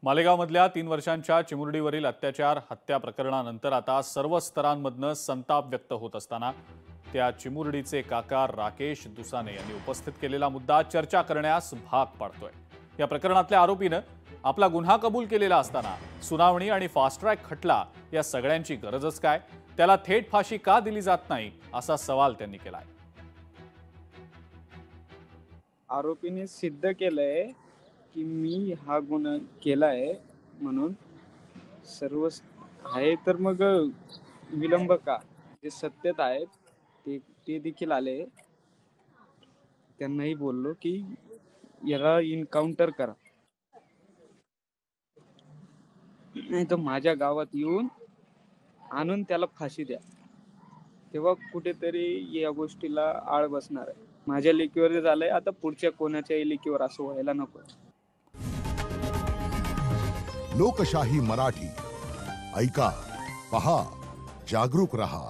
मालेगावमधल्या 3 वर्षांच्या चिमुरडीवरील अत्याचार हत्या प्रकरणानंतर आता सर्व स्तरांमधनं संताप व्यक्त होत असताना त्या चिमुरडीचे काका राकेश दुसाने यांनी उपस्थित केलेला मुद्दा चर्चा करण्यास भाग पाडतोय। या प्रकरणातल्या आरोपीनं आपला गुन्हा कबूल केलेला असताना सुनावणी आणि फास्ट ट्रॅक खटला या सगळ्यांची गरजच काय? त्याला थेट फाशी का दिली जात नाही असा सवाल त्यांनी केलाय। आरोपीने सिद्ध केलंय की मी हा गुन्हा केलाय म्हणून सर्व आहे, तर मग विलंब का? जे सत्यत आहेत ते देखील आले। त्यांनाही बोललो की याला इन्काउंटर करा, नाही तर माझ्या गावात येऊन आणून त्याला फाशी द्या, तेव्हा कुठेतरी या गोष्टीला आळ बसणार आहे। माझ्या लेकीवर झालंय, आता पुढच्या कोणाच्याही लेकीवर असं व्हायला नको। लोकशाही मराठी ऐका, पहा, जागरूक रहा।